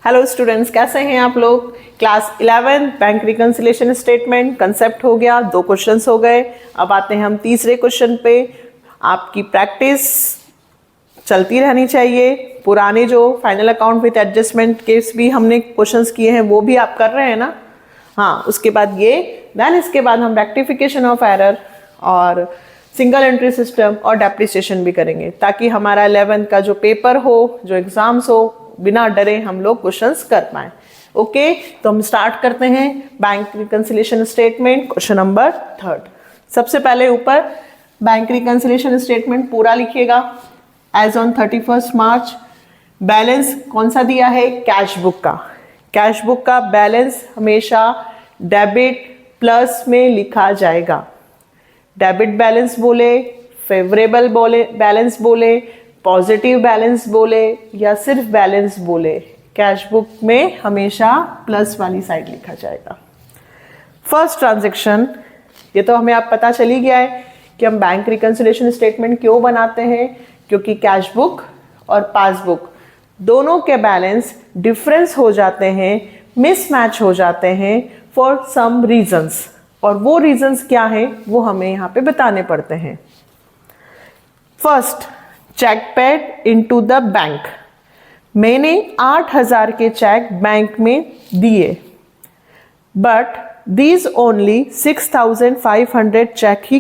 Hello students, कैसे हैं आप लोग। Class 11 bank reconciliation statement concept हो गया, 2 क्वेश्चंस हो गए। अब आते हैं हम तीसरे क्वेश्चन पे। आपकी प्रैक्टिस चलती रहनी चाहिए। पुराने जो final account with adjustment case भी हमने क्वेश्चंस किए हैं वो भी आप कर रहे हैं ना। हाँ, उसके बाद इसके बाद हम रेक्टिफिकेशन ऑफ एरर और सिंगल एंट्री सिस्टम और डेप्रिसिएशन भी करेंगे, ताकि हमारा 11 का जो पेपर हो, जो एग्जाम्स हो, बिना डरे हम लोग क्वेश्चंस कर पाए। ओके, तो हम स्टार्ट करते हैं bank reconciliation statement, question number 3। सबसे पहले ऊपर बैंक रिकंसिलिएशन स्टेटमेंट पूरा लिखिएगा। एज ऑन 31 मार्च बैलेंस कौन सा दिया है? कैश बुक का। कैश बुक का बैलेंस हमेशा डेबिट प्लस में लिखा जाएगा। डेबिट बैलेंस बोले, फेवरेबल बोले, बैलेंस बोले, पॉजिटिव बैलेंस बोले या सिर्फ बैलेंस बोले, कैश बुक में हमेशा प्लस वाली साइड लिखा जाएगा। फर्स्ट ट्रांजैक्शन, ये तो हमें आप पता चल ही गया है कि हम बैंक रिकंसिलिएशन स्टेटमेंट क्यों बनाते हैं, क्योंकि कैश बुक और पासबुक दोनों के बैलेंस डिफरेंस हो जाते हैं, मिसमैच हो जाते हैं फॉर सम रीजंस, और वो रीजंस क्या हैं वो हमें यहाँ पे बताने पड़ते हैं। First, cheque paid into the bank. मैंने 8,000 के चेक बैंक में दिए, बट दीज ओनली 6,500 चेक ही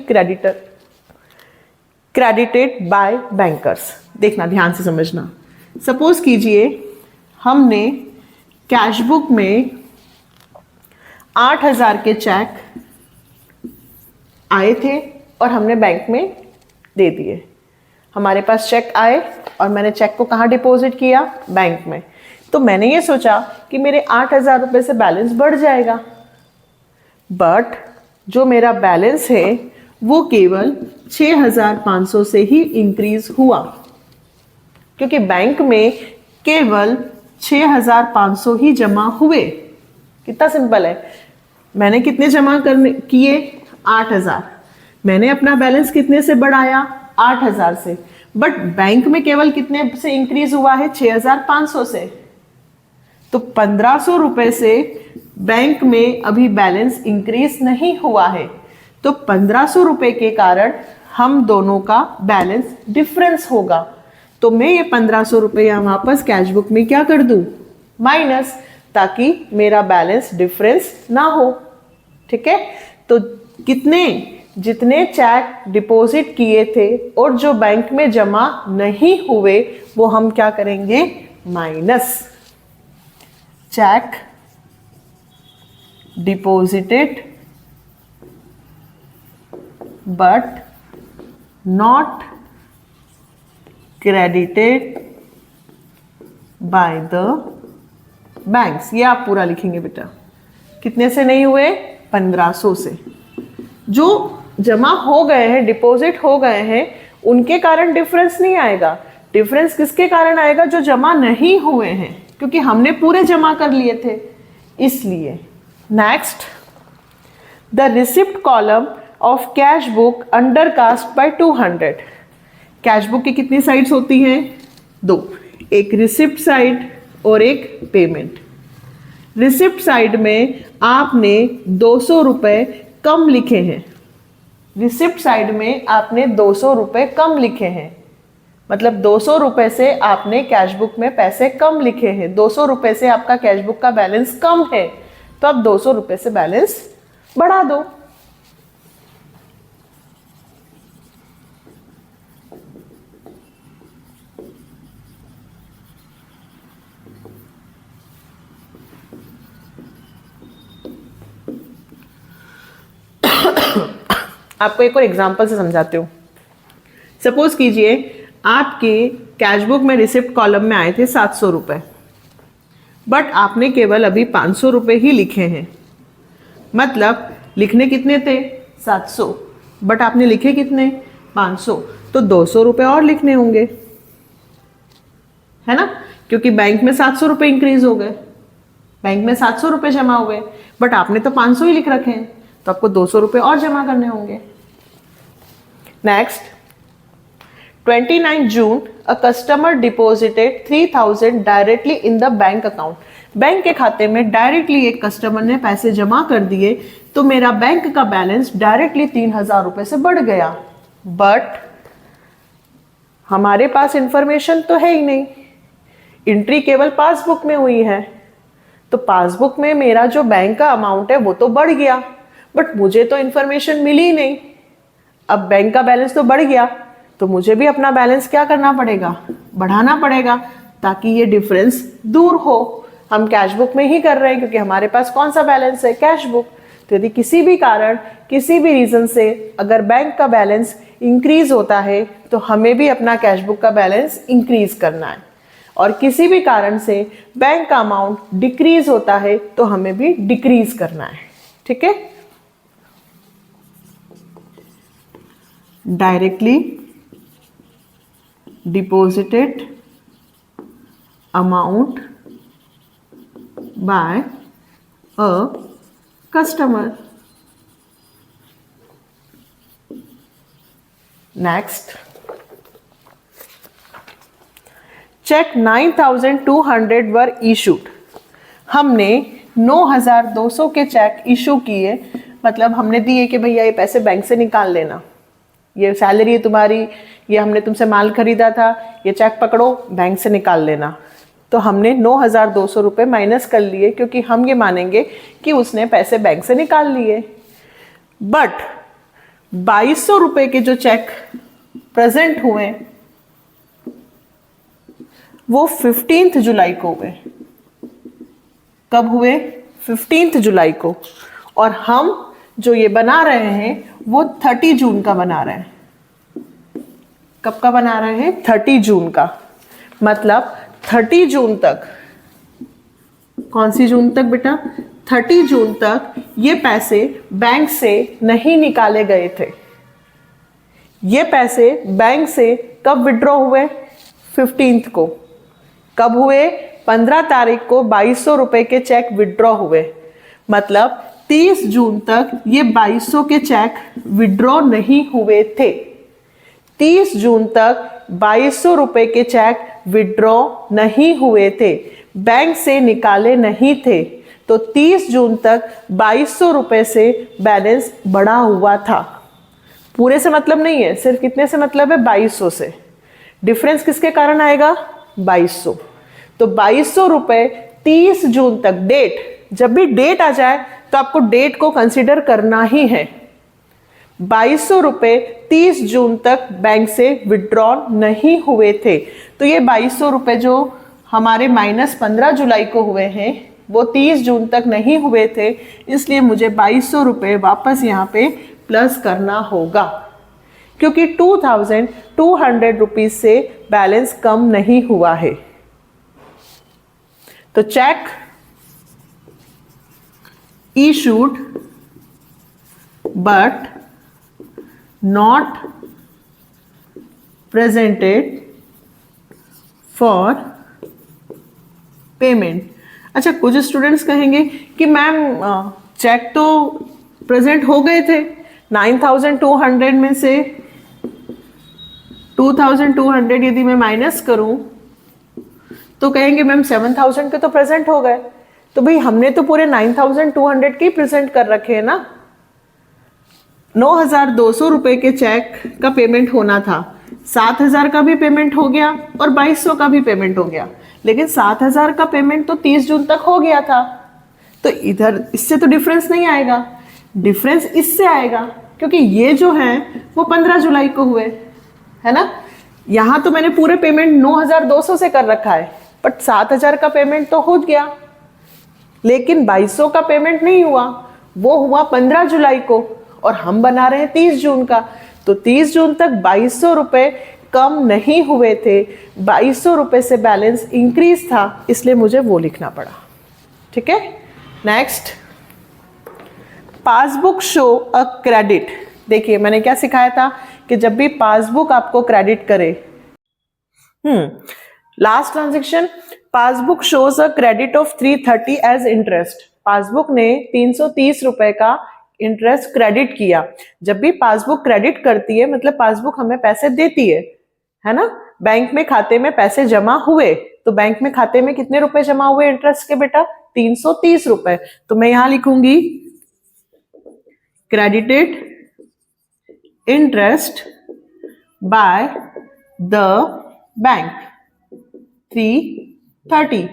क्रेडिटेड बाय बैंकर्स। देखना, ध्यान से समझना। सपोज कीजिए हमने कैश बुक में 8,000 के चेक आए थे और हमने बैंक में दे दिए। हमारे पास चेक आए और मैंने चेक को कहाँ डिपॉजिट किया? बैंक में। तो मैंने ये सोचा कि मेरे 8,000 रुपये से बैलेंस बढ़ जाएगा, बट जो मेरा बैलेंस है वो केवल 6,500 से ही इंक्रीज हुआ, क्योंकि बैंक में केवल 6,500 ही जमा हुए। कितना सिंपल है। मैंने कितने जमा किए? 8,000। मैंने अपना बैलेंस कितने से बढ़ाया? 8,000 से। बट बैंक में केवल कितने से इंक्रीज हुआ है? 6,500 से। तो 1,500 रुपए से बैंक में अभी बैलेंस इंक्रीज नहीं हुआ है, तो 1,500 रुपए के कारण हम दोनों का बैलेंस डिफरेंस होगा। तो मैं ये 1,500 रुपए यहाँ वापस कैश बुक में क्या कर दूं? माइनस, ताकि मेरा बैलेंस डिफरेंस ना हो। ठीक है, तो जितने चेक डिपॉजिट किए थे और जो बैंक में जमा नहीं हुए वो हम क्या करेंगे? Minus. Check deposited but not credited by the banks. ये आप पूरा लिखेंगे बेटा। कितने से नहीं हुए? 1,500 से। जो जमा हो गए हैं, डिपॉजिट हो गए हैं, उनके कारण डिफरेंस नहीं आएगा। डिफरेंस किसके कारण आएगा? जो जमा नहीं हुए हैं, क्योंकि हमने पूरे जमा कर लिए थे इसलिए। Next, the receipt column of cash book undercast bye 200। Cash book की कितनी साइड्स होती हैं? 2, एक रिसिप्ट साइड और एक पेमेंट। रिसिप्ट साइड में आपने 200 रुपए कम लिखे हैं। रिसिप्ट साइड में आपने 200 रुपए कम लिखे हैं, मतलब 200 रुपए से आपने कैश बुक में पैसे कम लिखे हैं। 200 रुपए से आपका कैश बुक का बैलेंस कम है, तो आप 200 रुपए से बैलेंस बढ़ा दो। आपको एक और एग्जांपल से समझाती हूँ। सपोज कीजिए आपके कैश बुक में रिसिप्ट कॉलम में आए थे 700 रुपए, बट आपने केवल अभी 500 रुपए ही लिखे हैं। मतलब लिखने कितने थे? 700, बट आपने लिखे कितने? 500। तो 200 रुपए और लिखने होंगे, है ना, क्योंकि बैंक में 700 रुपए इंक्रीज हो गए। बैंक में 700 रुपए जमा हुए, बट आपने तो 500 ही लिख रखे हैं, तो आपको 200 रुपए और जमा करने होंगे। Next, 29 June a customer deposited 3000 directly in the bank account. Bank के खाते में डायरेक्टली एक कस्टमर ने पैसे जमा कर दिए, तो मेरा बैंक का बैलेंस डायरेक्टली 3000 रुपए से बढ़ गया। बट हमारे पास इंफॉर्मेशन तो है ही नहीं, एंट्री केवल पासबुक में हुई है, तो पासबुक में मेरा जो बैंक का अमाउंट है वो तो बढ़ गया, बट मुझे तो इंफॉर्मेशन मिली ही नहीं। अब बैंक का बैलेंस तो बढ़ गया, तो मुझे भी अपना बैलेंस क्या करना पड़ेगा, बढ़ाना पड़ेगा, ताकि ये डिफरेंस दूर हो। हम कैश बुक में ही कर रहे हैं क्योंकि हमारे पास कौन सा बैलेंस है, कैश बुक। तो यदि किसी भी कारण, किसी भी रीजन से अगर बैंक का बैलेंस इंक्रीज होता है, तो हमें भी अपना कैश बुक का बैलेंस इंक्रीज करना है, और किसी भी कारण से बैंक का अमाउंट डिक्रीज होता है तो हमें भी डिक्रीज करना है। ठीक है, directly deposited amount by a customer. Next, cheque 9200 were issued. हमने 9200 के चेक इशू किए, मतलब हमने दिए कि भैया ये पैसे बैंक से निकाल लेना, ये सैलरी है तुम्हारी, ये हमने तुमसे माल खरीदा था, ये चेक पकड़ो बैंक से निकाल लेना। तो हमने 9200 रुपये माइनस कर लिए, क्योंकि हम ये मानेंगे कि उसने पैसे बैंक से निकाल लिए। बट 2200 रुपये के जो चेक प्रेजेंट हुए वो 15 जुलाई को हुए। कब हुए? 15 जुलाई को। और हम जो ये बना रहे हैं वो 30 जून का बना रहे हैं। कब का बना रहे हैं? 30 जून का। मतलब 30 जून तक, कौन सी जून तक बेटा? 30 जून तक ये पैसे बैंक से नहीं निकाले गए थे। ये पैसे बैंक से कब विड्रॉ हुए? 15 को। कब हुए? 15 तारीख को 2200 रुपए के चेक विड्रॉ हुए। मतलब 30 जून तक ये 2200 के चेक विड्रॉ नहीं हुए थे। 30 जून तक 2200 रुपए के चेक विड्रॉ नहीं हुए थे, बैंक से निकाले नहीं थे। तो 30 जून तक 2200 रुपए से बैलेंस बढ़ा हुआ था। पूरे से मतलब नहीं है, सिर्फ कितने से मतलब है? 2200 से। डिफरेंस किसके कारण आएगा? 2200। तो 2200 रुपए 30 जून तक, डेट, जब भी डेट आ जाए तो आपको डेट को कंसीडर करना ही है। 2200 रुपए 30 जून तक बैंक से विड्रॉ नहीं हुए थे। तो ये 2200 रुपए जो हमारे माइनस 15 जुलाई को हुए हैं वो 30 जून तक नहीं हुए थे, इसलिए मुझे 2200 रुपए वापस यहाँ पे प्लस करना होगा, क्योंकि 2200 रुपीज से बैलेंस कम नहीं हुआ है। तो check issued but not presented for payment। अच्छा, कुछ स्टूडेंट्स कहेंगे कि मैम चेक तो प्रेजेंट हो गए थे, 9200 में से 2200 यदि मैं माइनस करूं तो कहेंगे मैम 7000 के तो प्रेजेंट हो गए। तो भाई हमने तो पूरे 9200 के प्रेजेंट कर रखे हैं ना। 9200 रुपए के चेक का पेमेंट होना था, 7000 का भी पेमेंट हो गया और 2200 का भी पेमेंट हो गया, लेकिन 7000 का पेमेंट तो 30 जून तक हो गया था। तो इधर इससे तो डिफरेंस नहीं आएगा, डिफरेंस इससे आएगा, क्योंकि ये जो है वो 15 जुलाई को हुए, है ना। यहां तो मैंने पूरे पेमेंट 9200 से कर रखा है, बट 7000 का पेमेंट तो हो गया, लेकिन 2200 का पेमेंट नहीं हुआ, वो हुआ 15 जुलाई को, और हम बना रहे हैं 30 जून का। तो 30 जून तक 2200 रुपए कम नहीं हुए थे, 2200 रुपए से बैलेंस इंक्रीज था, इसलिए मुझे वो लिखना पड़ा। ठीक है, next, passbook show a credit. देखिए मैंने क्या सिखाया था कि जब भी पासबुक आपको क्रेडिट करे, last transaction, passbook shows a credit of 330 as interest. Passbook ने 330 रुपए का इंटरेस्ट क्रेडिट किया। जब भी पासबुक क्रेडिट करती है मतलब पासबुक हमें पैसे देती है है ना। बैंक में खाते में पैसे जमा हुए, तो बैंक में खाते में कितने रुपए जमा हुए इंटरेस्ट के बेटा? 330 रुपए। तो मैं यहां लिखूंगी credited interest by the bank 330,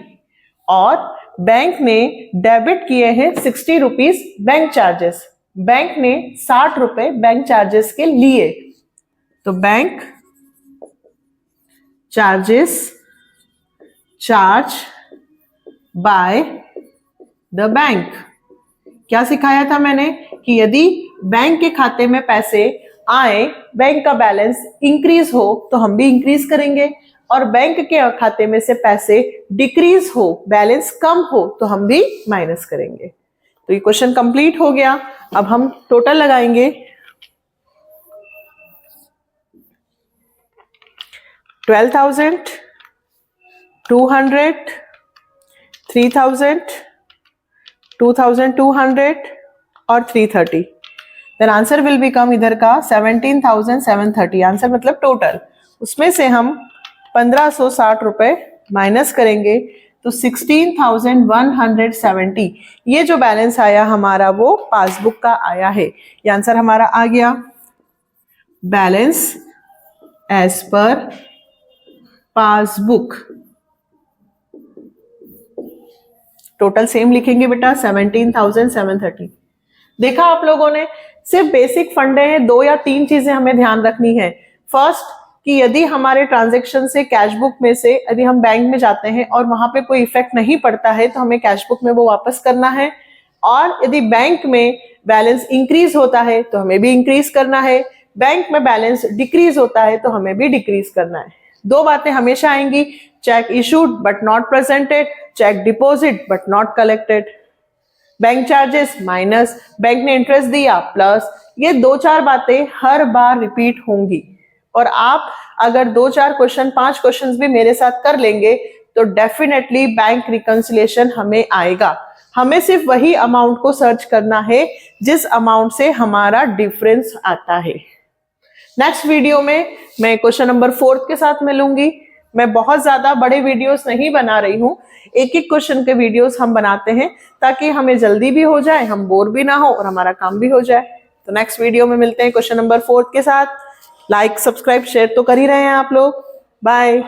और बैंक ने डेबिट किए हैं 60 रुपीज बैंक चार्जेस। बैंक ने 60 रुपए बैंक चार्जेस के लिए, तो bank charges charge by the bank. क्या सिखाया था मैंने कि यदि बैंक के खाते में पैसे आए, बैंक का बैलेंस इंक्रीज हो तो हम भी इंक्रीज करेंगे, और बैंक के खाते में से पैसे डिक्रीज हो, बैलेंस कम हो, तो हम भी माइनस करेंगे। तो ये क्वेश्चन कंप्लीट हो गया। अब हम टोटल लगाएंगे। 12,000, 200, 3,000, 2,200 और 330। देन आंसर विल बिकम इधर का 17,730। आंसर मतलब टोटल, उसमें से हम 1,560 रुपए माइनस करेंगे तो 16,170। ये जो बैलेंस आया हमारा वो पासबुक का आया है। ये आंसर हमारा आ गया। Balance as per passbook, total same लिखेंगे बेटा 17,730। देखा आप लोगों ने, सिर्फ बेसिक फंडे हैं, 2 या 3 चीजें हमें ध्यान रखनी है। फर्स्ट कि यदि हमारे ट्रांजैक्शन से कैश बुक में से यदि हम बैंक में जाते हैं और वहां पे कोई इफेक्ट नहीं पड़ता है तो हमें कैश बुक में वो वापस करना है, और यदि बैंक में बैलेंस इंक्रीज होता है तो हमें भी इंक्रीज करना है, बैंक में बैलेंस डिक्रीज होता है तो हमें भी डिक्रीज करना है। 2 बातें हमेशा आएंगी, cheque issued but not presented, cheque deposit but not collected, bank charges minus, bank ने इंटरेस्ट दिया प्लस। ये 2-4 बातें हर बार रिपीट होंगी, और आप अगर 2-4 क्वेश्चन 5 क्वेश्चंस भी मेरे साथ कर लेंगे तो डेफिनेटली बैंक रिकंसिलिएशन हमें आएगा। हमें सिर्फ वही अमाउंट को सर्च करना है जिस अमाउंट से हमारा डिफरेंस आता है। नेक्स्ट वीडियो में मैं क्वेश्चन नंबर 4 के साथ मिलूंगी। मैं बहुत ज्यादा बड़े वीडियोस नहीं बना रही हूँ, एक एक क्वेश्चन के वीडियोस हम बनाते हैं ताकि हमें जल्दी भी हो जाए, हम बोर भी ना हो और हमारा काम भी हो जाए। तो नेक्स्ट वीडियो में मिलते हैं क्वेश्चन नंबर 4 के साथ। लाइक सब्सक्राइब शेयर तो कर ही रहे हैं आप लोग। बाय।